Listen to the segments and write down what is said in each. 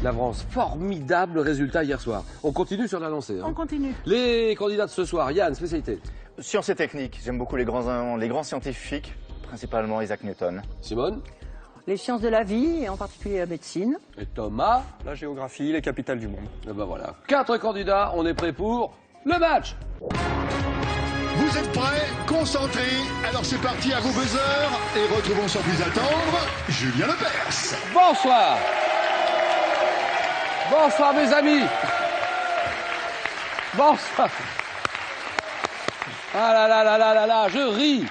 La France, formidable résultat hier soir. On continue sur la lancée. Hein. On continue. Les candidats de ce soir, Yann, spécialité. Sciences et techniques, j'aime beaucoup les grands scientifiques, principalement Isaac Newton. Simone. Les sciences de la vie, et en particulier la médecine. Et Thomas. La géographie, les capitales du monde. Et ben voilà, 4 candidats, on est prêt pour le match. Vous êtes prêts? Concentrés? Alors c'est parti, à vos buzzers. Et retrouvons sans plus attendre Julien Lepers. Bonsoir. Bonsoir mes amis. Bonsoir. Ah là là là là là là, je ris.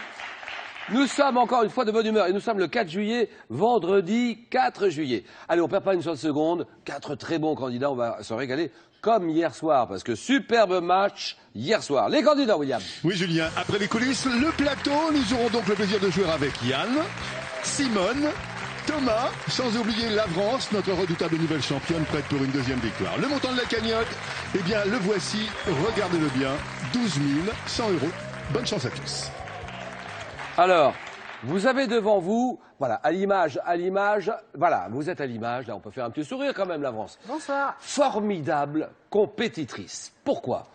Nous sommes encore une fois de bonne humeur et nous sommes le 4 juillet, vendredi 4 juillet. Allez, on ne perd pas une seule seconde. 4 très bons candidats, on va se régaler comme hier soir parce que superbe match hier soir. Les candidats, William. Oui Julien, après les coulisses, le plateau, nous aurons donc le plaisir de jouer avec Yann, Simone, Thomas, sans oublier l'Avrance, notre redoutable nouvelle championne prête pour une deuxième victoire. Le montant de la cagnotte, eh bien le voici, regardez-le bien, 12 100 €. Bonne chance à tous. Alors, vous avez devant vous, voilà, à l'image, voilà, vous êtes à l'image, là on peut faire un petit sourire quand même, l'Avrance. Bonsoir. Formidable compétitrice. Pourquoi?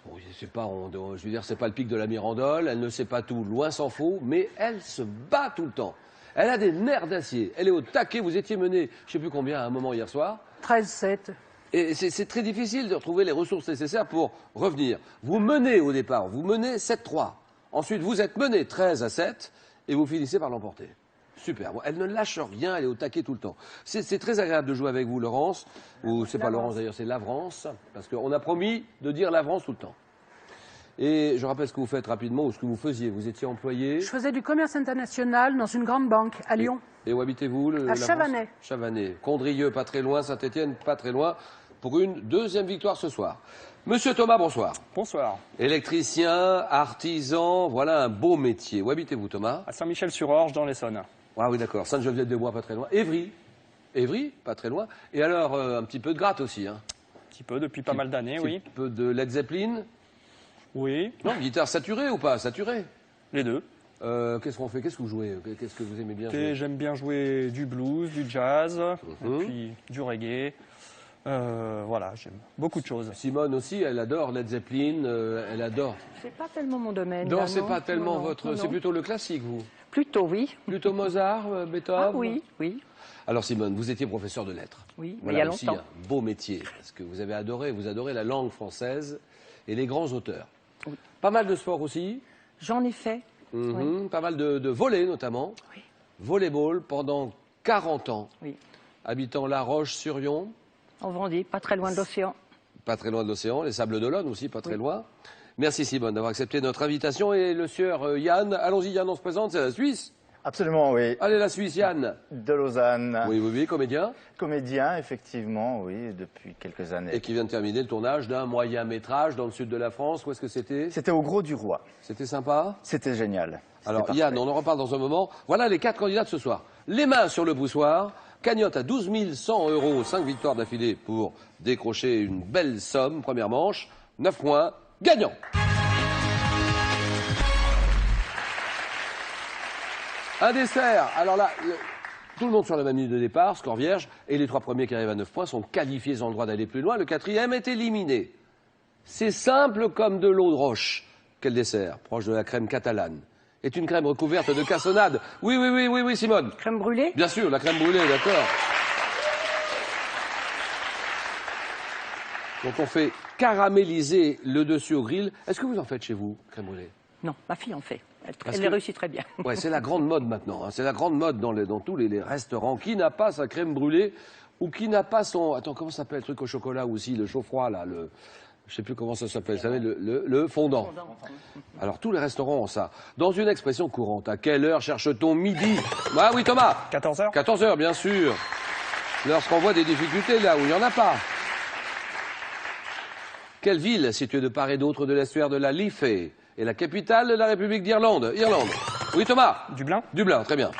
Bon, c'est pas, je veux dire, c'est pas le pic de la Mirandole, elle ne sait pas tout, loin s'en faut, mais elle se bat tout le temps. Elle a des nerfs d'acier, elle est au taquet, vous étiez mené, je sais plus combien à un moment hier soir. 13-7. Et c'est très difficile de retrouver les ressources nécessaires pour revenir. Vous menez au départ, vous menez 7-3. Ensuite, vous êtes mené 13-7 et vous finissez par l'emporter. Super. Bon, elle ne lâche rien, elle est au taquet tout le temps. C'est très agréable de jouer avec vous, Laurence. Ou c'est pas Laurence d'ailleurs, c'est Lavrance. Parce qu'on a promis de dire Lavrance tout le temps. Et je rappelle ce que vous faites rapidement ou ce que vous faisiez. Vous étiez employé. Je faisais du commerce international dans une grande banque à Lyon. Et où habitez-vous? À Chavanais. Chavanais. Condrieu, pas très loin. Saint-Étienne, pas très loin. Pour une deuxième victoire ce soir. Monsieur Thomas, bonsoir. Bonsoir. Électricien, artisan, voilà un beau métier. Où habitez-vous, Thomas? À Saint-Michel-sur-Orge, dans l'Essonne. Ah oui, d'accord. Sainte-Geneviève-des-Bois, pas très loin. Évry. Évry, pas très loin. Et alors, un petit peu de gratte aussi, hein? Un petit peu, depuis pas mal d'années, oui. Un peu de Led Zeppelin? Oui. Non, guitare saturée ou pas? Saturée? Les deux. Qu'est-ce qu'on fait? Qu'est-ce que vous jouez? Qu'est-ce que vous aimez bien jouer? J'aime bien jouer du blues, du jazz, et puis du reggae. Voilà, j'aime beaucoup de choses. Simone aussi, elle adore Led Zeppelin, elle adore. C'est pas tellement mon domaine. Non, là, c'est pas tellement votre. non. C'est plutôt le classique, vous? Plutôt, oui. Plutôt Mozart, Beethoven? Ah oui, oui. Alors Simone, vous étiez professeur de lettres. Oui, mais Voilà il y a aussi longtemps. un beau métier, parce que vous avez adoré, vous adorez la langue française et les grands auteurs. Oui. Pas mal de sport aussi, J'en ai fait. Oui. pas mal de volley notamment. Oui. Volleyball pendant 40 ans, Oui. habitant La Roche-sur-Yon, En Vendée, pas très loin de l'océan. pas très loin de l'océan, les Sables d'Olonne aussi, pas très loin. Merci Simone d'avoir accepté notre invitation et le sieur Yann, allons-y Yann, on se présente, c'est la Suisse. Absolument, oui. Allez la Suisse Yann. De Lausanne. Oui, comédien. Comédien, effectivement, oui, depuis quelques années. Et qui vient de terminer le tournage d'un moyen métrage dans le sud de la France. Où est-ce que c'était? C'était au Gros du Roi. C'était sympa? C'était génial. C'était Alors parfait. Yann, on en reparle dans un moment. Voilà les 4 candidats de ce soir. Les mains sur le poussoir. Cagnotte à 12 100 €, 5 victoires d'affilée pour décrocher une belle somme. Première manche, 9 points, gagnant. Un dessert. Alors là, tout le monde sur la même ligne de départ, score vierge, et les 3 premiers qui arrivent à 9 points sont qualifiés, ont le droit d'aller plus loin. Le 4e est éliminé. C'est simple comme de l'eau de roche. Quel dessert? Proche de la crème catalane. Est une crème recouverte de cassonade. Oui, Simone. Crème brûlée? Bien sûr, la crème brûlée, d'accord. Donc on fait caraméliser le dessus au grill. Est-ce que vous en faites chez vous, crème brûlée? Non, ma fille en fait. Parce Elle que- les réussit très bien. Ouais, c'est la grande mode maintenant. Hein. C'est la grande mode dans tous les restaurants. Qui n'a pas sa crème brûlée ou qui n'a pas son... Attends, comment ça s'appelle le truc au chocolat aussi, le chaud-froid, là, le... Je sais plus comment ça s'appelle, ça s'appelle le fondant. Alors tous les restaurants ont ça. Dans une expression courante, à quelle heure cherche-t-on midi? Ah oui Thomas. 14h. 14h, bien sûr. Lorsqu'on voit des difficultés là où il n'y en a pas. Quelle ville, située de part et d'autre de l'estuaire de la Liffey, est la capitale de la République d'Irlande? Irlande. Oui Thomas. Dublin. Dublin, très bien.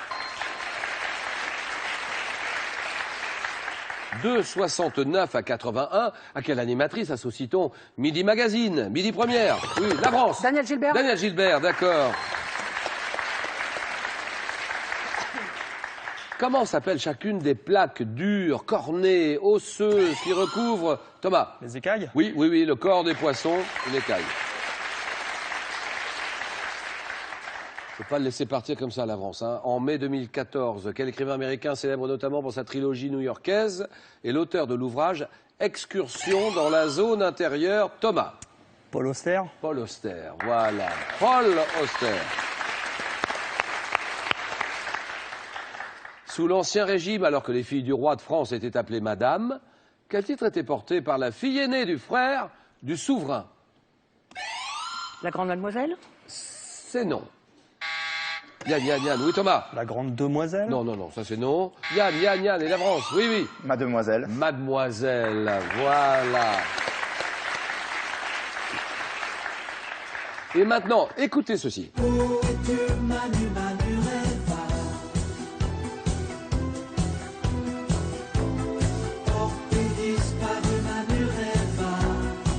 2,69 à 81. À quelle animatrice associe-t-on Midi Magazine, Midi Première? Oui, Lavrance. Daniel Gilbert. Daniel Gilbert, d'accord. Comment s'appelle chacune des plaques dures, cornées, osseuses qui recouvrent... Thomas? Les écailles? Oui, oui, oui, le corps des poissons, une écaille. Il ne faut pas le laisser partir comme ça à l'avance. Hein. En mai 2014, quel écrivain américain célèbre notamment pour sa trilogie new-yorkaise est l'auteur de l'ouvrage Excursion dans la zone intérieure? Thomas? Paul Auster? Paul Auster, voilà. Paul Auster. Sous l'Ancien Régime, alors que les filles du roi de France étaient appelées Madame, quel titre était porté par la fille aînée du frère du souverain? La grande mademoiselle? C'est non. Yann. Oui, Thomas? La grande demoiselle? Non, non, non, ça c'est non. Yann, et la France? Oui, oui. Mademoiselle. Mademoiselle, voilà. Et maintenant, écoutez ceci.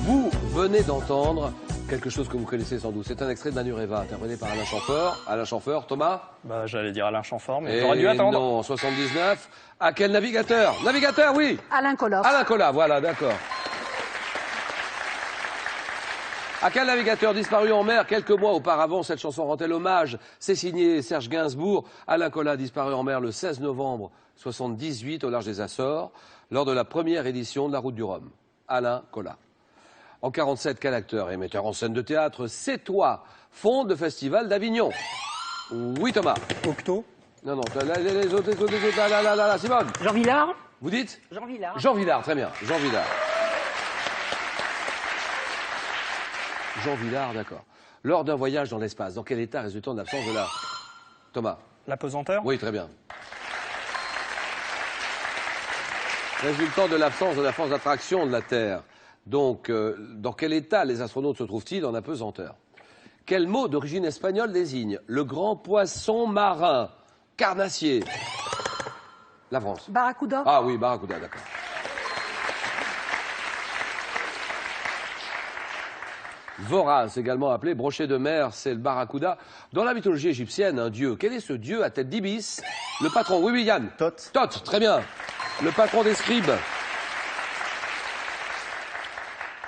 Vous venez d'entendre quelque chose que vous connaissez sans doute. C'est un extrait de Manureva, interprété par Alain Chamfort. Alain Chamfort, Thomas? Bah, j'allais dire Alain Chamfort, mais Et j'aurais dû attendre. non, 79. À quel navigateur? Navigateur, oui. Alain Coloff. Alain Colas, voilà, d'accord. À quel navigateur disparu en mer quelques mois auparavant cette chanson rend-elle hommage? C'est signé Serge Gainsbourg. Alain Colas disparu en mer le 16 novembre 78 au large des Açores lors de la première édition de la Route du Rhum. Alain Colas. En 47, quel acteur et metteur en scène de théâtre sétois fonde le Festival d'Avignon? Oui, Thomas. Octo? Non, non, les autres, là, Simone. Jean Villard? Vous dites? Jean Villard. Jean Villard, très bien. Jean Villard. Jean Villard, d'accord. Lors d'un voyage dans l'espace, dans quel état résultant de l'absence de la... Thomas? La pesanteur? Oui, très bien. Résultant de l'absence de la force d'attraction de la Terre. Donc, dans quel état les astronautes se trouvent-ils en apesanteur? Quel mot d'origine espagnole désigne le grand poisson marin? Carnassier. La France. Barracuda? Ah oui, barracuda, d'accord. Voraz, également appelé brochet de mer, c'est le barracuda. Dans la mythologie égyptienne, un dieu. Quel est ce dieu à tête d'ibis? Le patron. Oui, oui, Yann. Thoth. Thoth, très bien. Le patron des scribes.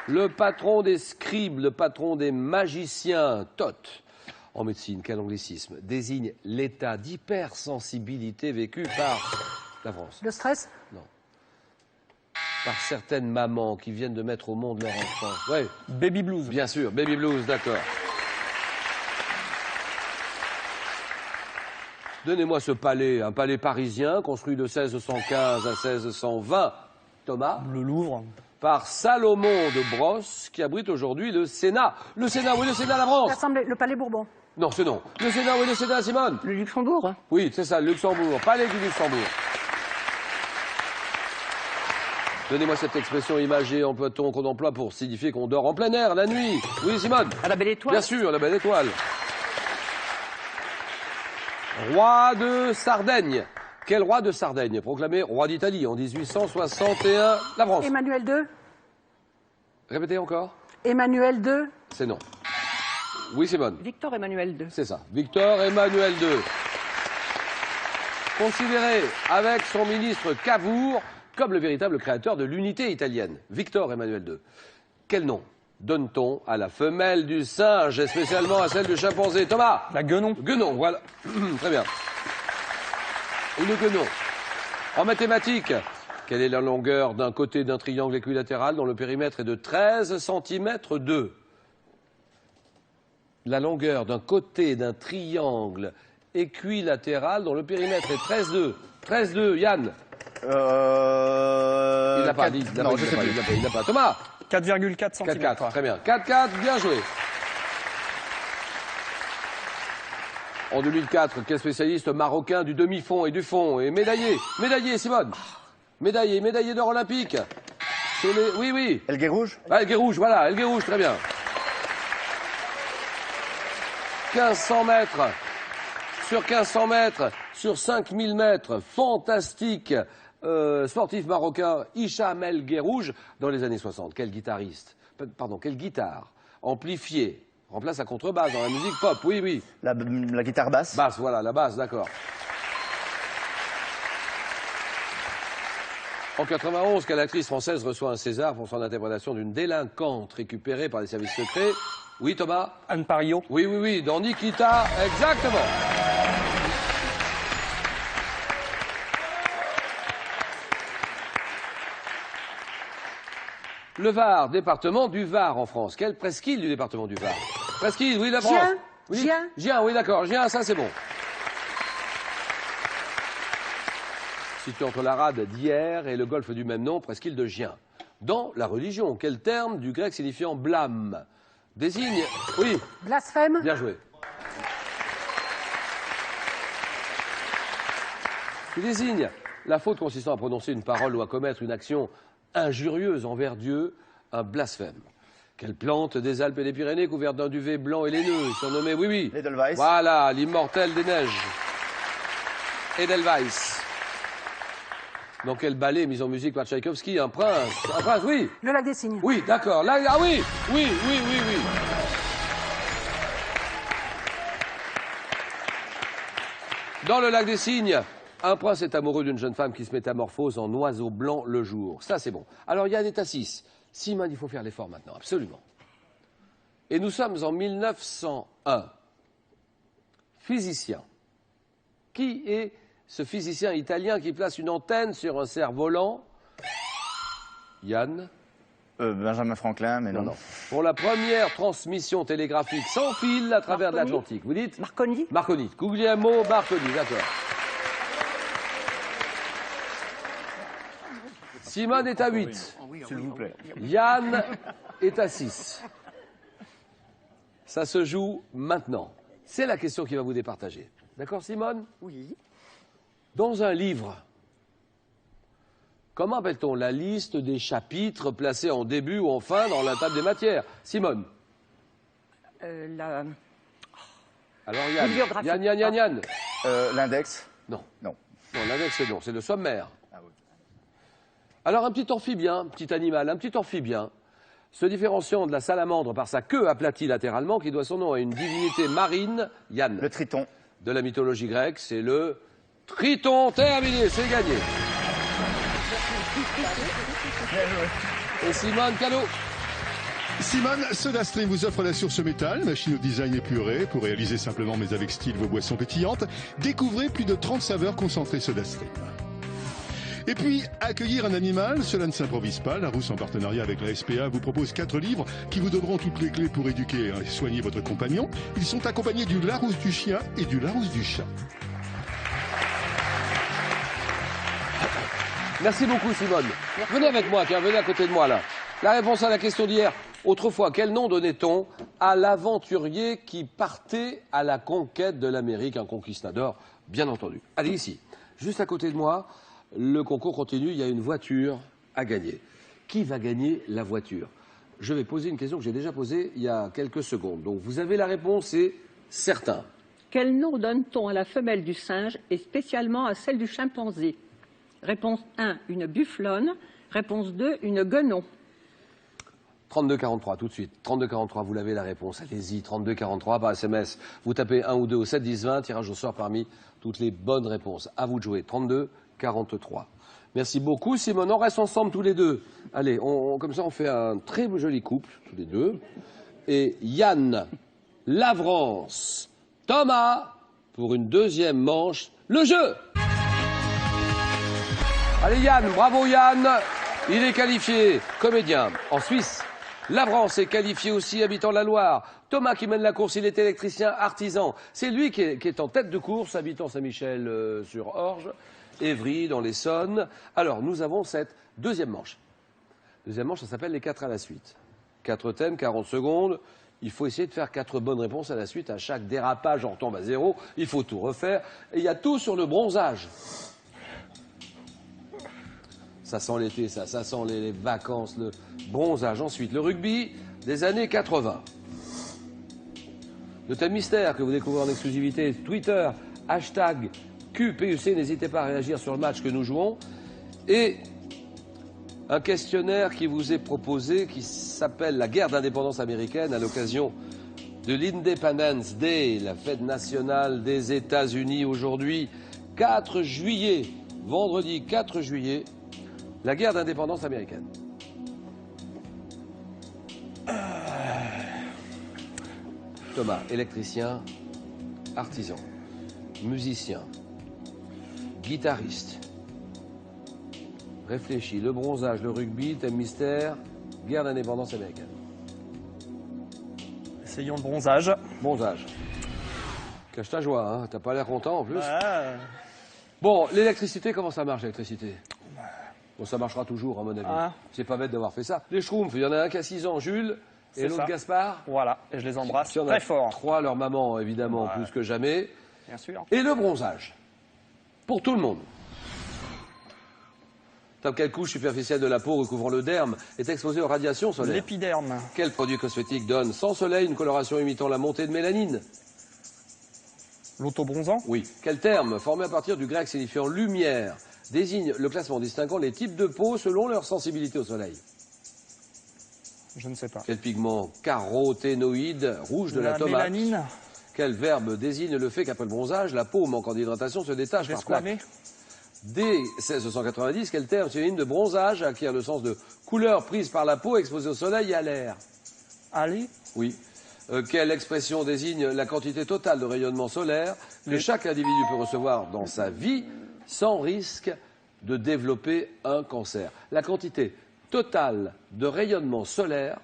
Le patron des scribes, le patron des magiciens, Thoth. En médecine, quel anglicisme désigne l'état d'hypersensibilité vécu par la France? Le stress? Non. Par certaines mamans qui viennent de mettre au monde leur enfant. Oui, Baby blues. bien sûr, baby blues, d'accord. Donnez-moi ce palais, un palais parisien construit de 1615 à 1620. Thomas? Le Louvre. Par Salomon de Brosse, qui abrite aujourd'hui le Sénat. Le Sénat, oui, le Sénat, la France. L'Assemblée, le Palais Bourbon. Non, c'est non. Le Sénat, oui, le Sénat, Simone. Le Luxembourg. Oui, c'est ça, le Luxembourg. Palais du Luxembourg. Donnez-moi cette expression imagée emploie-t-on qu'on emploie pour signifier qu'on dort en plein air la nuit. Oui, Simone. À la Belle Étoile. Bien sûr, la belle étoile. Roi de Sardaigne. Quel roi de Sardaigne, proclamé roi d'Italie en 1861? La France. Emmanuel II. Répétez encore. Emmanuel II. C'est non. Oui, Simone. Victor Emmanuel II. C'est ça. Victor Emmanuel II. Considéré avec son ministre Cavour comme le véritable créateur de l'unité italienne. Victor Emmanuel II. Quel nom donne-t-on à la femelle du singe et spécialement à celle du chimpanzé? Thomas? La guenon. Guenon, voilà. Très bien. Une guenon. En mathématiques, quelle est la longueur d'un côté d'un triangle équilatéral dont le périmètre est de 13 cm 2? La longueur d'un côté d'un triangle équilatéral dont le périmètre est 13,2. 13,2, Yann. Il n'a pas dit. Non, je sais plus. Il n'a pas. Thomas? 4,4 cm. 4-4, très bien. 4-4, bien joué. En 2004, quel spécialiste marocain du demi-fond et du fond est médaillé? Médaillé, Simone. Médaillé d'or olympique. Oui, oui. El Guérouge. Ah, El Guérouge, voilà, El Guérouge, très bien. 1500 mètres. Sur 1500 mètres, sur 5000 mètres, fantastique sportif marocain Hicham El Guérouge dans les années 60. Quel guitare amplifiée remplace la contrebasse dans la musique pop? Oui, oui. La guitare basse. Basse, voilà, la basse, d'accord. En 91, quelle actrice française reçoit un César pour son interprétation d'une délinquante récupérée par les services secrets? Oui, Thomas? Anne Pario. Oui, oui, oui, dans Nikita, exactement. Le Var, département du Var en France. Quelle presqu'île du département du Var? Presqu'île, oui, la France. Gien. Oui. Gien. Gien, oui, d'accord. Gien, ça c'est bon. Situé entre la rade d'Hyères et le golfe du même nom, presqu'île de Gien. Dans la religion, quel terme du grec signifiant blâme désigne... Oui, Blasphème. bien joué. Qui désigne la faute consistant à prononcer une parole ou à commettre une action injurieuse envers Dieu, un blasphème. Quelle plante des Alpes et des Pyrénées couverte d'un duvet blanc et laineux, surnommé, oui, oui. Edelweiss. Voilà, l'immortel des neiges. Edelweiss. Dans quel ballet mis en musique par Tchaïkovski? Un prince, oui. Le lac des Cygnes. Oui, d'accord. Là, ah oui, oui, oui, oui, oui. Dans le lac des Cygnes, un prince est amoureux d'une jeune femme qui se métamorphose en oiseau blanc le jour. Ça, c'est bon. Alors, Yann est à 6. Simone, il faut faire l'effort maintenant, absolument. Et nous sommes en 1901. Physicien. Qui est ce physicien italien qui place une antenne sur un cerf-volant? Yann? Benjamin Franklin, mais non. Non. Pour la première transmission télégraphique sans fil à travers Marconi. l'Atlantique. Vous dites? Marconi. Marconi. Guglielmo Marconi, d'accord. Simone est à 8. S'il vous plaît. Yann est à 6. Ça se joue maintenant. C'est la question qui va vous départager. D'accord, Simone? Oui. Dans un livre, comment appelle-t-on la liste des chapitres placés en début ou en fin dans la table des matières? Simone? La... Alors Yann. Bibliographie. Yann. L'index. Non. Non. Non, l'index c'est non, c'est le sommaire. Ah oui. Alors un petit amphibien, un petit animal, un petit amphibien, se différenciant de la salamandre par sa queue aplatie latéralement, qui doit son nom à une divinité marine, Yann. Le triton. De la mythologie grecque, c'est le Triton. Terminé, c'est gagné. Et Simone, cadeau. Simone, SodaStream vous offre la source métal, machine au design épuré pour réaliser simplement mais avec style vos boissons pétillantes. Découvrez plus de 30 saveurs concentrées SodaStream. Et puis, accueillir un animal, cela ne s'improvise pas. Larousse, en partenariat avec la SPA, vous propose 4 livres qui vous donneront toutes les clés pour éduquer et soigner votre compagnon. Ils sont accompagnés du Larousse du chien et du Larousse du chat. Merci beaucoup, Simone. Venez avec moi, tiens, venez à côté de moi, là. La réponse à la question d'hier. Autrefois, quel nom donnait-on à l'aventurier qui partait à la conquête de l'Amérique, un conquistador, bien entendu. Allez, ici, juste à côté de moi, le concours continue, il y a une voiture à gagner. Qui va gagner la voiture? Je vais poser une question que j'ai déjà posée il y a quelques secondes. Donc, vous avez la réponse, c'est certain. Quel nom donne-t-on à la femelle du singe et spécialement à celle du chimpanzé? Réponse 1, une bufflonne. Réponse 2, une guenon. 3243, tout de suite. 3243, vous l'avez la réponse. Allez-y, 3243 par SMS. Vous tapez 1 ou 2 au 7 10 20, tirage au sort parmi toutes les bonnes réponses. À vous de jouer. 3243. Merci beaucoup, Simone. On reste ensemble tous les deux. Allez, comme ça, on fait un très joli couple, tous les deux. Et Yann, Lavrance, Thomas, pour une deuxième manche, le jeu. Allez Yann, bravo Yann, il est qualifié comédien en Suisse. Lavrance est qualifié aussi habitant la Loire. Thomas qui mène la course, il est électricien artisan. C'est lui qui est en tête de course, habitant Saint-Michel sur Orge, Évry dans l'Essonne. Alors nous avons cette deuxième manche. Deuxième manche, ça s'appelle les 4 à la suite. 4 thèmes, 40 secondes. Il faut essayer de faire 4 bonnes réponses à la suite. À chaque dérapage, on retombe à 0. Il faut tout refaire. Et il y a tout sur le bronzage. Ça sent l'été, ça sent les vacances, le bronzage. Ensuite, le rugby des années 80. Le thème mystère que vous découvrez en exclusivité, Twitter, hashtag QPUC, n'hésitez pas à réagir sur le match que nous jouons. Et un questionnaire qui vous est proposé qui s'appelle la guerre d'indépendance américaine à l'occasion de l'Independence Day, la fête nationale des États-Unis aujourd'hui, 4 juillet, vendredi 4 juillet. La guerre d'indépendance américaine. Thomas, électricien, artisan, musicien, guitariste. Réfléchis, le bronzage, le rugby, thème mystère, guerre d'indépendance américaine. Essayons le bronzage. Bronzage. Cache ta joie, hein, t'as pas l'air content en plus. Ah, Bon, l'électricité, comment ça marche l'électricité? Bon, ça marchera toujours à mon avis. Ah. C'est pas bête d'avoir fait ça. Les Schtroumpfs, il y en a un qui a 6 ans, Jules, et C'est l'autre ça. Gaspard. voilà, et je les embrasse Il y en a très fort. 3, leur maman évidemment Ouais. plus que jamais. Bien sûr. Et le bronzage. Pour tout le monde. Quelle couche superficielle de la peau recouvrant le derme est exposée aux radiations solaires? L'épiderme. Quel produit cosmétique donne sans soleil une coloration imitant la montée de mélanine? L'autobronzant. Oui. Quel terme, formé à partir du grec signifiant lumière, désigne le classement distinguant les types de peau selon leur sensibilité au soleil? Je ne sais pas. Quel pigment caroténoïde rouge de la tomate? mélanine. Quel verbe désigne le fait qu'après le bronzage, la peau manquant d'hydratation se détache par plaques? Desquamé. Dès 1690, quel terme synonyme de bronzage acquiert le sens de couleur prise par la peau exposée au soleil et à l'air? Allez. Oui. Quelle expression désigne la quantité totale de rayonnement solaire que chaque individu peut recevoir dans sa vie sans risque de développer un cancer? La quantité totale de rayonnement solaire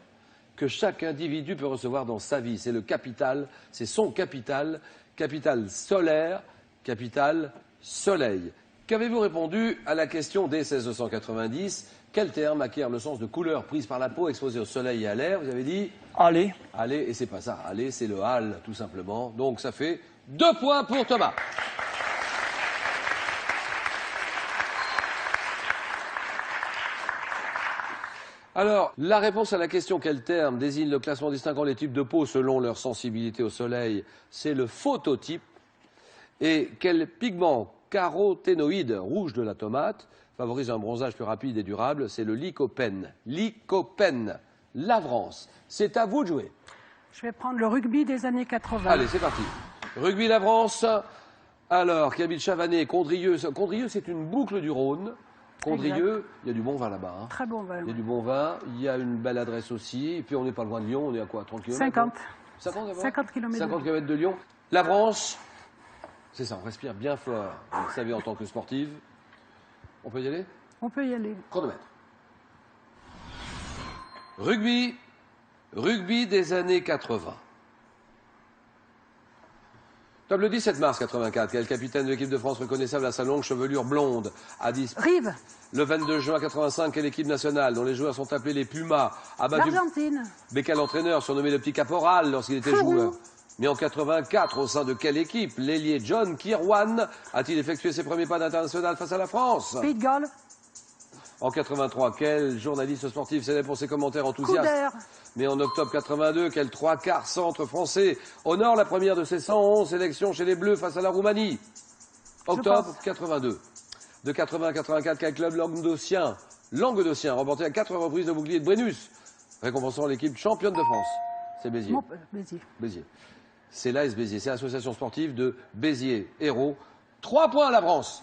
que chaque individu peut recevoir dans sa vie. C'est le capital, c'est son capital, capital solaire, capital soleil. Qu'avez-vous répondu à la question dès 1690? Quel terme acquiert le sens de couleur prise par la peau exposée au soleil et à l'air? Vous avez dit Allez. aller, et c'est pas ça. Aller, c'est le hal, tout simplement. Donc ça fait 2 points pour Thomas. Alors, la réponse à la question quel terme désigne le classement distinguant les types de peau selon leur sensibilité au soleil, c'est le phototype. Et quel pigment caroténoïde rouge de la tomate favorise un bronzage plus rapide et durable, c'est le lycopène. Lycopène. Lavrance. C'est à vous de jouer. Je vais prendre le rugby des années 80. Allez, c'est parti. Rugby Lavrance. Alors, qui habite Chavanay, Condrieu. Condrieu, c'est une boucle du Rhône. Condrieu, il y a du bon vin là-bas. Hein. Très bon vin. Il y a du bon vin, il y a une belle adresse aussi. Et puis, on n'est pas loin de Lyon, on est à quoi, 30 km? 50. 50 d'abord 50 km. 50 km de Lyon. Lavrance, c'est ça, on respire bien fort. Vous le savez, en tant que sportive. On peut y aller? On peut y aller. Chronomètre. Rugby. Rugby des années 80. Le 17 mars 84, quel capitaine de l'équipe de France reconnaissable à sa longue chevelure blonde a dit... Rive. Le 22 juin 85, quelle équipe nationale dont les joueurs sont appelés les Pumas a battu L'Argentine. Becca l'entraîneur, surnommé le petit caporal lorsqu'il était joueur. Mais en 84, au sein de quelle équipe l'ailier John Kirwan a-t-il effectué ses premiers pas d'international face à la France? Pays de Galles. En 83, quel journaliste sportif célèbre pour ses commentaires enthousiastes? Couder. Mais en octobre 82, quel 3/4 centre français honore la première de ses 111 sélections chez les Bleus face à la Roumanie? Octobre 82. De 80 à 84, quel club languedocien remporté à 4 reprises le bouclier de Brennus, récompensant l'équipe championne de France? C'est Béziers. Béziers. Béziers. C'est l'AS Béziers, c'est l'association sportive de Béziers Héros. 3 points à la France.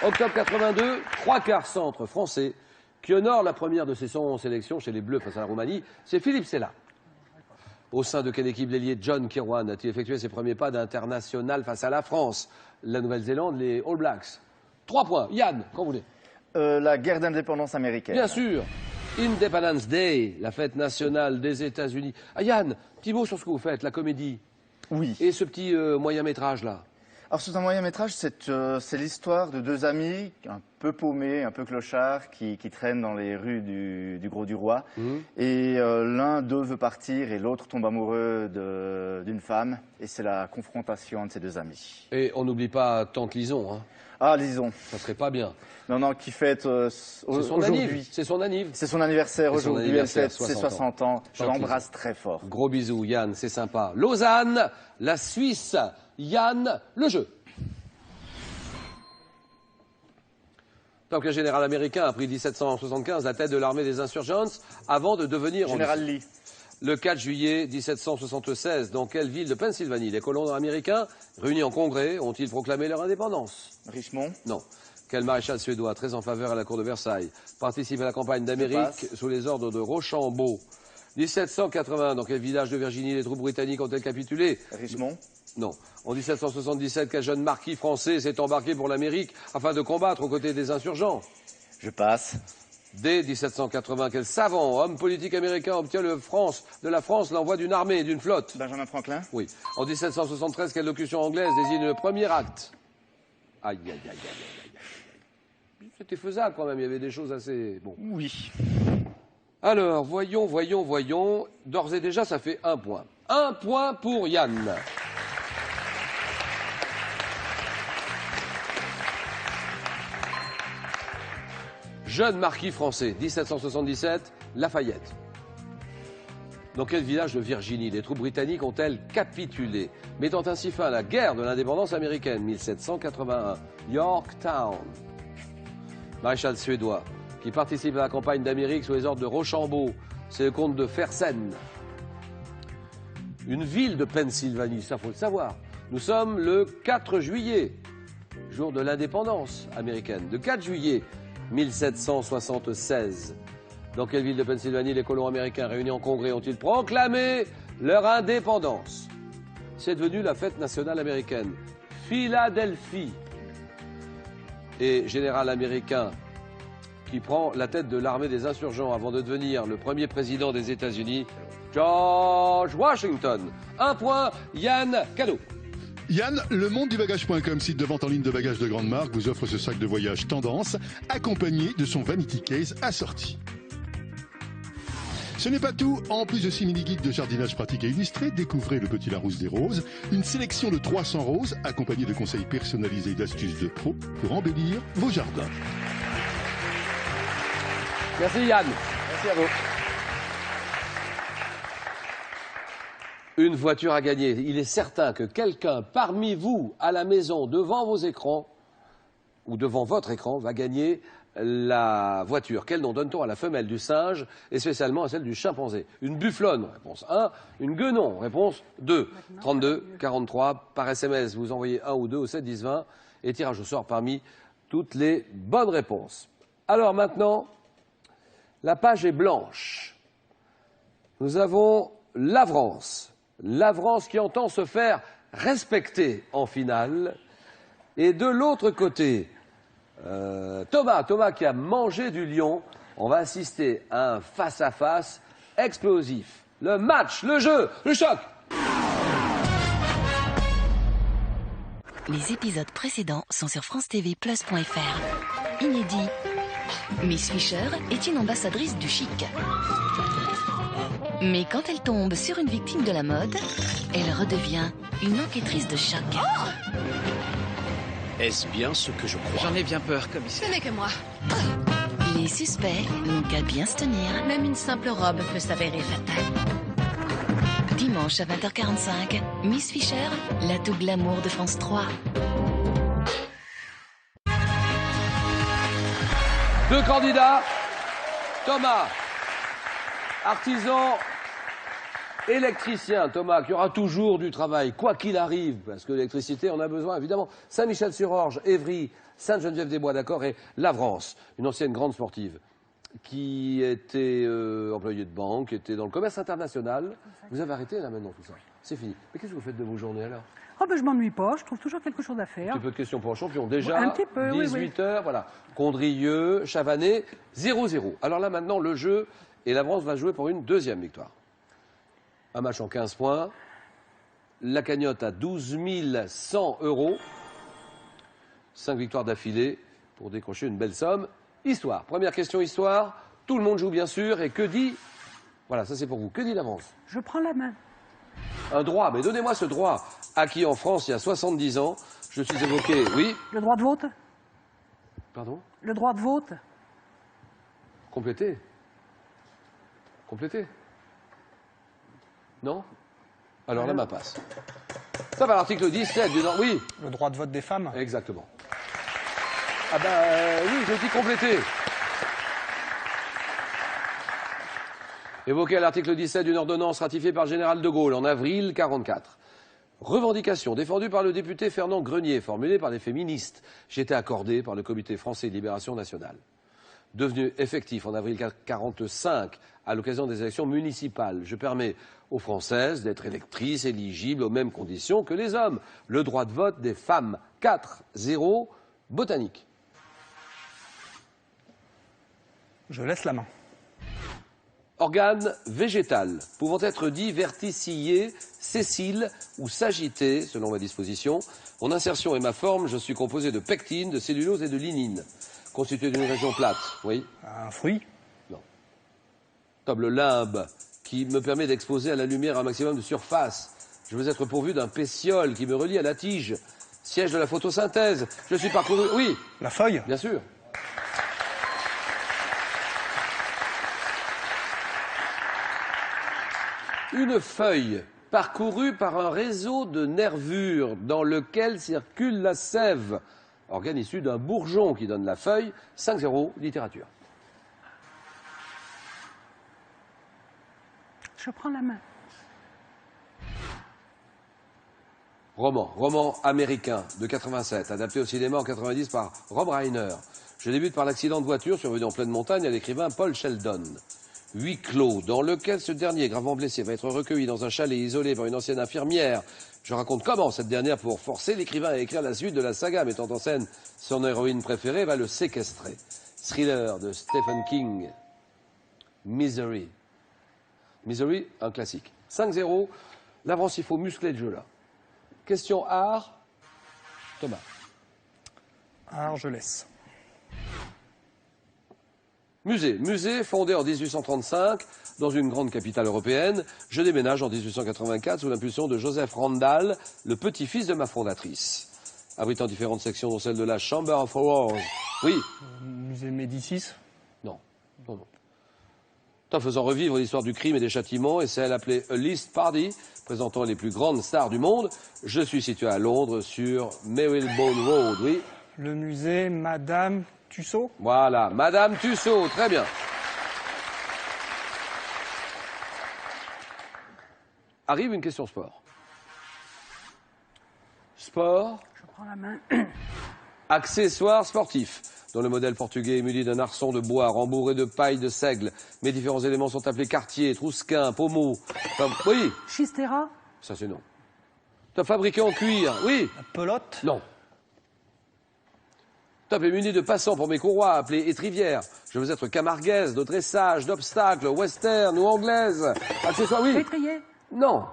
Octobre 82, 3/4 centre français qui honore la première de ses 111 sélections chez les Bleus face à la Roumanie, c'est Philippe Sella. Au sein de quelle équipe l'ailier John Kirwan a-t-il effectué ses premiers pas d'international face à la France, la Nouvelle-Zélande, les All Blacks? 3 points. Yann, quand vous voulez. La guerre d'indépendance américaine. Bien sûr. Independence Day, la fête nationale des États-Unis. Ah Yann, petit mot sur ce que vous faites, la comédie. Oui. Et ce petit moyen-métrage là. Alors c'est un moyen-métrage, c'est l'histoire de deux amis, un peu paumés, un peu clochards, qui traînent dans les rues du Grau-du-Roi. Et l'un d'eux veut partir et l'autre tombe amoureux d'une femme. Et c'est la confrontation de ces deux amis. Et on n'oublie pas Tante Lison, hein. Ah, lisons. Ça serait pas bien. Non, qui fête aujourd'hui. C'est son anniv. C'est son anniversaire C'est son aujourd'hui, anniversaire, elle fête ses 60 60 ans. Je Tante l'embrasse très fort. Gros bisous, Yann, c'est sympa. Lausanne, la Suisse. Yann, le jeu. Donc le général américain a pris 1775 la tête de l'armée des insurgents avant de devenir... Général Lee. Le 4 juillet 1776, dans quelle ville de Pennsylvanie les colons américains, réunis en congrès, ont-ils proclamé leur indépendance? Richemont. Non. Quel maréchal suédois, très en faveur à la cour de Versailles, participe à la campagne d'Amérique sous les ordres de Rochambeau? 1780, dans quel village de Virginie les troupes britanniques ont-elles capitulé? Richemont. Non. En 1777, quel jeune marquis français s'est embarqué pour l'Amérique afin de combattre aux côtés des insurgents? Je passe. Dès 1780, quel savant, homme politique américain obtient de la France l'envoi d'une armée et d'une flotte? Benjamin Franklin. Oui. En 1773, quelle locution anglaise désigne le premier acte? Aïe, aïe, aïe, aïe, aïe, aïe. C'était faisable quand même, il y avait des choses assez... Bon. Oui. Alors, voyons. D'ores et déjà, ça fait 1 point. 1 point pour Yann. Jeune marquis français, 1777, Lafayette. Dans quel village de Virginie les troupes britanniques ont-elles capitulé, mettant ainsi fin à la guerre de l'indépendance américaine, 1781, Yorktown. Maréchal suédois, qui participe à la campagne d'Amérique sous les ordres de Rochambeau, c'est le comte de Fersen. Une ville de Pennsylvanie, ça faut le savoir. Nous sommes le 4 juillet, jour de l'indépendance américaine. Le 4 juillet 1776. Dans quelle ville de Pennsylvanie les colons américains réunis en congrès ont-ils proclamé leur indépendance? C'est devenu la fête nationale américaine. Philadelphie. Et général américain qui prend la tête de l'armée des insurgents avant de devenir le premier président des États-Unis, George Washington. 1 point, Yann Cadeau. Yann, le monde du bagage.com, site de vente en ligne de bagages de grande marque, vous offre ce sac de voyage tendance, accompagné de son Vanity Case assorti. Ce n'est pas tout. En plus de 6 mini-guides de jardinage pratique et illustrés, découvrez le Petit Larousse des roses, une sélection de 300 roses, accompagnée de conseils personnalisés et d'astuces de pro pour embellir vos jardins. Merci Yann. Merci à vous. Une voiture à gagner. Il est certain que quelqu'un parmi vous, à la maison, devant vos écrans, ou devant votre écran, va gagner la voiture. Quel nom donne-t-on à la femelle du singe et spécialement à celle du chimpanzé? Une bufflonne, réponse 1. Une guenon, réponse 2. 32, 43, par SMS, vous envoyez 1 ou 2 au 7 10 20 et tirage au sort parmi toutes les bonnes réponses. Alors maintenant, la page est blanche. Nous avons l'Avrance. L'Avrance qui entend se faire respecter en finale. Et de l'autre côté, Thomas qui a mangé du lion. On va assister à un face-à-face explosif. Le match, le jeu, le choc. Les épisodes précédents sont sur francetv+.fr. Inédit. Miss Fisher est une ambassadrice du chic. Mais quand elle tombe sur une victime de la mode, elle redevient une enquêtrice de choc. Est-ce bien ce que je crois? J'en ai bien peur, commissaire. Ce n'est que moi. Les suspects n'ont qu'à bien se tenir. Même une simple robe peut s'avérer fatale. Dimanche à 20h45, Miss Fisher, l'atout glamour de France 3. Deux candidats. Thomas, artisan, électricien. Thomas, qui aura toujours du travail, quoi qu'il arrive, parce que l'électricité, on a besoin, évidemment. Saint-Michel-sur-Orge, Évry, Sainte-Geneviève-des-Bois, d'accord, et L'Avrance, une ancienne grande sportive, qui était employée de banque, qui était dans le commerce international. Vous avez arrêté, là, maintenant, tout ça. C'est fini. Mais qu'est-ce que vous faites de vos journées, alors? Oh ben je m'ennuie pas, je trouve toujours quelque chose à faire. Un petit peu de questions pour un champion. Déjà, Un petit peu, 18 heures, voilà. Condrieu, Chavanais, 0-0. Alors là, maintenant, le jeu, et l'Avrance va jouer pour une deuxième victoire. Un match en 15 points. La cagnotte à 12 100 €. 5 victoires d'affilée pour décrocher une belle somme. Histoire. Première question, histoire. Tout le monde joue, bien sûr. Et que dit... Voilà, ça c'est pour vous. Que dit l'Avrance? Je prends la main. Un droit. Mais donnez-moi ce droit. Acquis en France il y a 70 ans. Je suis évoqué... Oui? Le droit de vote? Pardon? Le droit de vote? Complétez. Complétez. Non? Alors là, ma passe. Ça va, l'article 17 du... Oui. Le droit de vote des femmes? Exactement. Ah ben oui, j'ai dit compléter. Évoqué à l'article 17 d'une ordonnance ratifiée par le général de Gaulle en avril 1944. Revendication défendue par le député Fernand Grenier, formulée par des féministes. J'étais accordé par le Comité français de libération nationale. Devenu effectif en avril 1945 à l'occasion des élections municipales. Je permets aux Françaises d'être électrices éligibles aux mêmes conditions que les hommes. Le droit de vote des femmes. 4-0, botanique. Je laisse la main. Organe végétal, pouvant être dit verticillé, sessile ou sagité, selon ma disposition. Mon insertion et ma forme, je suis composé de pectine, de cellulose et de lignine. Constitué d'une région plate, oui. Un fruit? Non. Comme le limbe, qui me permet d'exposer à la lumière un maximum de surface. Je veux être pourvu d'un pétiole qui me relie à la tige. Siège de la photosynthèse. Je suis parcouru... Oui. La feuille? Bien sûr. Une feuille parcourue par un réseau de nervures dans lequel circule la sève. Organe issu d'un bourgeon qui donne la feuille. 5-0, littérature. Je prends la main. Roman américain de 87, adapté au cinéma en 90 par Rob Reiner. Je débute par l'accident de voiture survenu en pleine montagne à l'écrivain Paul Sheldon. Huis clos, dans lequel ce dernier, gravement blessé, va être recueilli dans un chalet isolé par une ancienne infirmière. Je raconte comment cette dernière, pour forcer l'écrivain à écrire la suite de la saga mettant en scène son héroïne préférée, va le séquestrer. Thriller de Stephen King. Misery. Misery, un classique. 5-0. L'avance, il faut muscler le jeu là. Question art. Thomas. Art, je laisse. Musée fondé en 1835 dans une grande capitale européenne. Je déménage en 1884 sous l'impulsion de Joseph Randall, le petit-fils de ma fondatrice. Abritant différentes sections dont celle de la Chamber of Horrors. Oui. Musée Médicis? Non. En faisant revivre l'histoire du crime et des châtiments et celle appelée A List Party, présentant les plus grandes stars du monde, je suis situé à Londres sur Marylebone Road, oui. Le musée Madame Tussaud? Voilà, Madame Tussaud, très bien. Arrive une question sport. Sport. Je prends la main. Accessoires sportifs, dont le modèle portugais est muni d'un arçon de bois rembourré de paille de seigle. Mes différents éléments sont appelés quartier, trousquin, pommeau. Enfin, oui, Chistera. ça c'est non. Top fabriqué en cuir, oui. La pelote? Non. Top est muni de passants pour mes courroies, appelées étrivières. Je veux être camarguaise, de dressage, d'obstacles, western ou anglaise. Accessoires, oui. Pétrier. Non.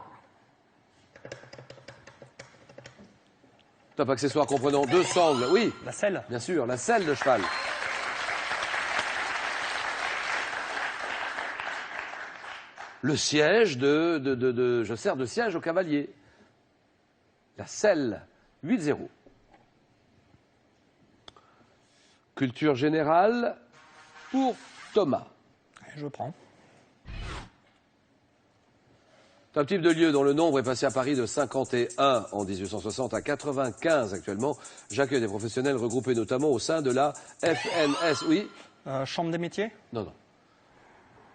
Top accessoire comprenant 2 sangles, oui. La selle? Bien sûr, la selle de cheval. Le siège je sers de siège au cavalier. La selle, 8-0. Culture générale pour Thomas. Je prends. C'est un type de lieu dont le nombre est passé à Paris de 51 en 1860 à 95 actuellement. J'accueille des professionnels regroupés notamment au sein de la FNS. Oui. Chambre des métiers? Non.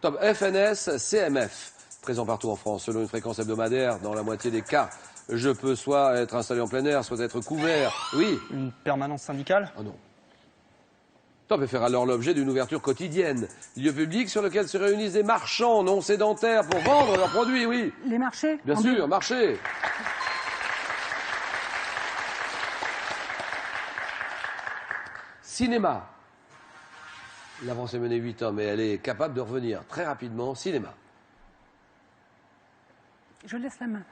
Top FNS CMF. Présent partout en France, selon une fréquence hebdomadaire, dans la moitié des cas. Je peux soit être installé en plein air, soit être couvert. Oui. Une permanence syndicale? Oh non. Top et faire alors l'objet d'une ouverture quotidienne. Lieu public sur lequel se réunissent des marchands non sédentaires pour vendre leurs produits, oui. Les marchés. Bien sûr, marché. Cinéma. L'avance est menée 8 ans, mais elle est capable de revenir très rapidement. Cinéma. Je laisse la main.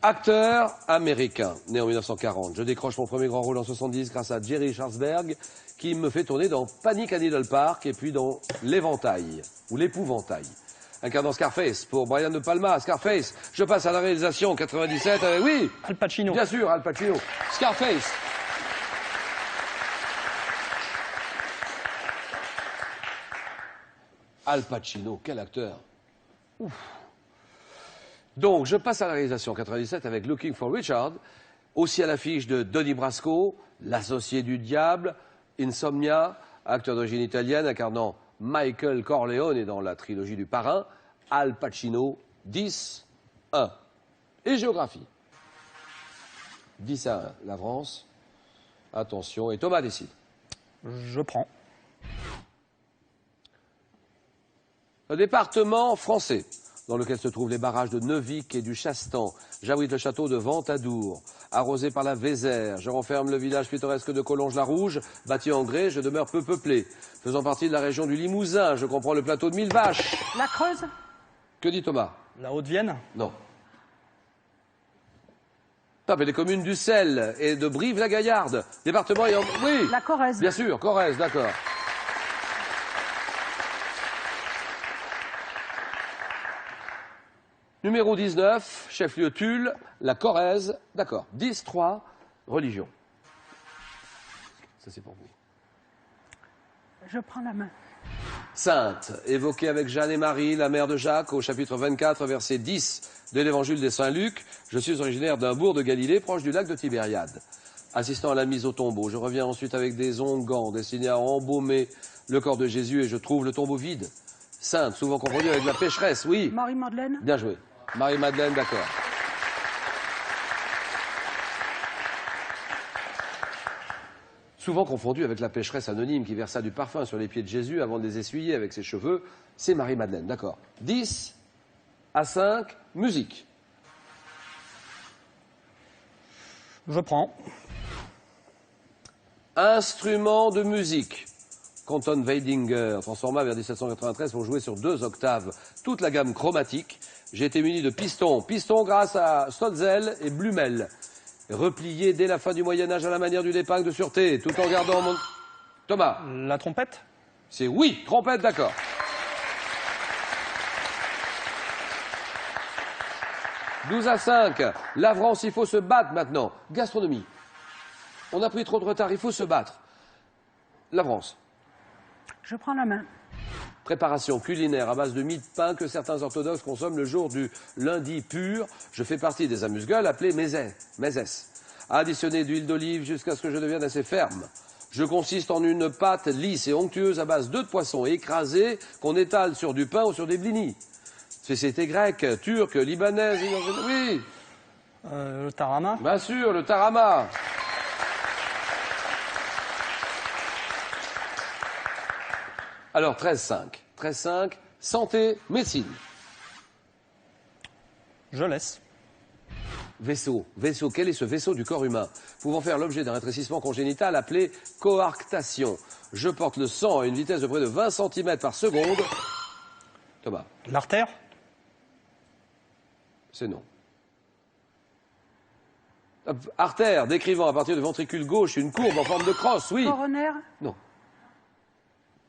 Acteur américain, né en 1940. Je décroche mon premier grand rôle en 70 grâce à Jerry Schwartzberg, qui me fait tourner dans Panic à Needle Park et puis dans L'Éventail, ou L'Épouvantail. Incarnant Scarface pour Brian De Palma. Scarface, je passe à la réalisation en 97 avec... Oui, Al Pacino? bien sûr, Al Pacino. Scarface. Al Pacino, quel acteur. Ouf. Donc, je passe à la réalisation en 97 avec Looking for Richard, aussi à l'affiche de Donnie Brasco, L'associé du diable, Insomnia, acteur d'origine italienne incarnant Michael Corleone dans la trilogie du Parrain. Al Pacino, 10, 1. Et géographie. 10 à 1, la France. Attention, et Thomas décide. Je prends. Le département français, dans lequel se trouvent les barrages de Neuvic et du Chastan. J'abrite le château de Ventadour, arrosé par la Vézère. Je renferme le village pittoresque de Collonges-la-Rouge, bâti en grès, je demeure peu peuplé. Faisant partie de la région du Limousin, je comprends le plateau de Millevaches. La Creuse. Que dit Thomas? La Haute-Vienne. Non. Top, et les communes du Sel et de Brive-la-Gaillarde. Département ayant... Oui. La Corrèze. Bien sûr, Corrèze, d'accord. Numéro 19, chef-lieu Tulle, la Corrèze, d'accord. 10-3, religion. Ça c'est pour vous. Je prends la main. Sainte, évoquée avec Jeanne et Marie, la mère de Jacques, au chapitre 24, verset 10 de l'évangile de Saint-Luc. Je suis originaire d'un bourg de Galilée, proche du lac de Tibériade. Assistant à la mise au tombeau, je reviens ensuite avec des onguents destinés à embaumer le corps de Jésus et je trouve le tombeau vide. Sainte, souvent confondue avec la pécheresse, oui. Marie-Madeleine. Bien joué. Marie-Madeleine, d'accord. Souvent confondue avec la pécheresse anonyme qui versa du parfum sur les pieds de Jésus avant de les essuyer avec ses cheveux, c'est Marie-Madeleine, d'accord. 10 à 5, musique. Je prends. Instrument de musique. Canton Weidinger transforma vers 1793 pour jouer sur 2 octaves toute la gamme chromatique. J'ai été muni de pistons. Pistons grâce à Stotzel et Blumel. Replié dès la fin du Moyen-Âge à la manière d'une épingle de sûreté, tout en gardant mon... Thomas. La trompette. C'est oui, trompette, d'accord. « 12 à 5. L'Avrance, il faut se battre maintenant. Gastronomie. On a pris trop de retard, il faut se battre. L'Avrance. Je prends la main. Préparation culinaire à base de mie de pain que certains orthodoxes consomment le jour du lundi pur. Je fais partie des amuse-gueules appelées mézès. Additionner d'huile d'olive jusqu'à ce que je devienne assez ferme. Je consiste en une pâte lisse et onctueuse à base d'œufs de poisson écrasés qu'on étale sur du pain ou sur des blinis. Spécialité grecque, turque, libanaise, oui. Le tarama. Bien sûr, le tarama. Alors, 13-5. 13-5, santé, médecine. Je laisse. Vaisseau. Vaisseau. Quel est ce vaisseau du corps humain pouvant faire l'objet d'un rétrécissement congénital appelé coarctation? Je porte le sang à une vitesse de près de 20 cm par seconde. Thomas. L'artère. C'est non. Artère, décrivant à partir du ventricule gauche une courbe en forme de crosse, oui. Coronaire. Non.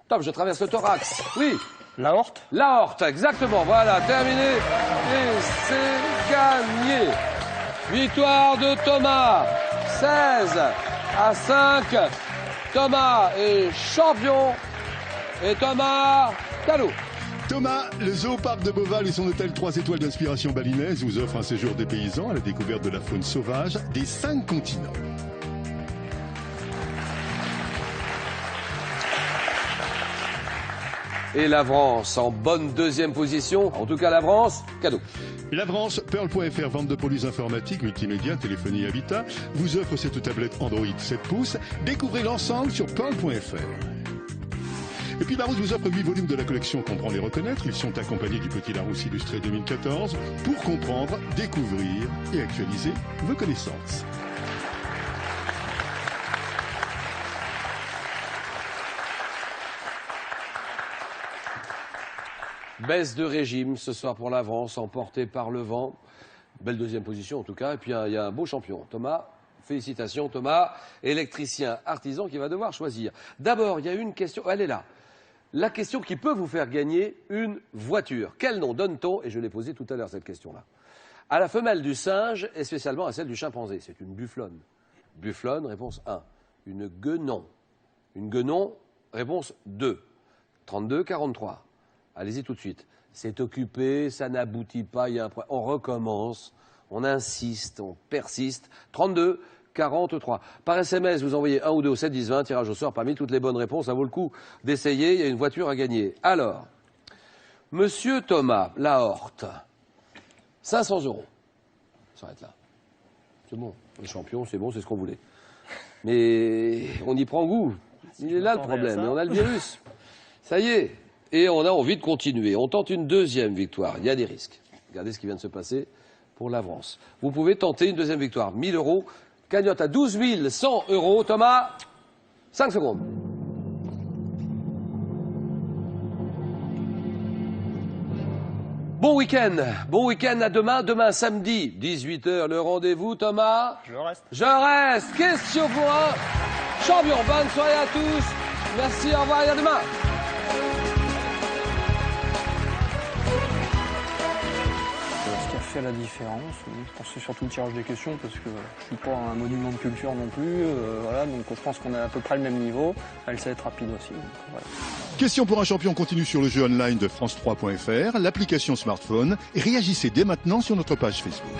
Top, je traverse le thorax, oui. L'aorte. L'aorte, exactement, voilà, terminé. Et c'est gagné. Victoire de Thomas, 16 à 5. Thomas est champion. Et Thomas, cadeau. Thomas, le Zooparc de Beauval et son hôtel 3 étoiles d'inspiration balinaise vous offrent un séjour des paysans à la découverte de la faune sauvage des 5 continents. Et l'Avrance en bonne deuxième position. En tout cas, l'Avrance, cadeau. L'Avrance, Pearl.fr, vente de produits informatiques, multimédia, téléphonie, habitat, vous offre cette tablette Android 7 pouces. Découvrez l'ensemble sur Pearl.fr. Et puis Larousse vous offre 8 volumes de la collection Comprendre et reconnaître. Ils sont accompagnés du Petit Larousse illustré 2014 pour comprendre, découvrir et actualiser vos connaissances. Baisse de régime ce soir pour l'Avrance, emportée par le vent. Belle deuxième position en tout cas. Et puis il y a un beau champion, Thomas. Félicitations Thomas, électricien artisan qui va devoir choisir. D'abord, il y a une question, elle est là. La question qui peut vous faire gagner une voiture. Quel nom donne-t-on, et je l'ai posé tout à l'heure cette question-là, à la femelle du singe et spécialement à celle du chimpanzé? C'est une bufflonne. Bufflonne, réponse 1. Une guenon. Une guenon, réponse 2. 32-43. Allez-y tout de suite. C'est occupé, ça n'aboutit pas, il y a un problème. On recommence, on insiste, on persiste. 32 43. Par SMS, vous envoyez 1 ou 2 au 7 10 20, tirage au sort parmi toutes les bonnes réponses. Ça vaut le coup d'essayer, il y a une voiture à gagner. Alors, Monsieur Thomas Lahorte, 500 €. Ça s'arrête là. C'est bon, les champions, c'est bon, c'est ce qu'on voulait. Mais on y prend goût. Il est là le problème, et on a le virus. Ça y est. Et on a envie de continuer. On tente une deuxième victoire. Il y a des risques. Regardez ce qui vient de se passer pour l'avance. Vous pouvez tenter une deuxième victoire. 1 000 €. Cagnotte à 12 100 €. Thomas, 5 secondes. Bon week-end à demain samedi, 18 h, le rendez-vous, Thomas. Je reste. Je reste. Question pour un champion. Bonne soirée à tous. Merci, au revoir et à demain. Ce qui a fait la différence, je pense que c'est surtout le tirage des questions parce que je suis pas un monument de culture non plus. Voilà, donc je pense qu'on est à peu près le même niveau. Elle sait être rapide aussi. Donc, voilà. Question pour un champion continue sur le jeu online de France3.fr, l'application smartphone, et réagissez dès maintenant sur notre page Facebook.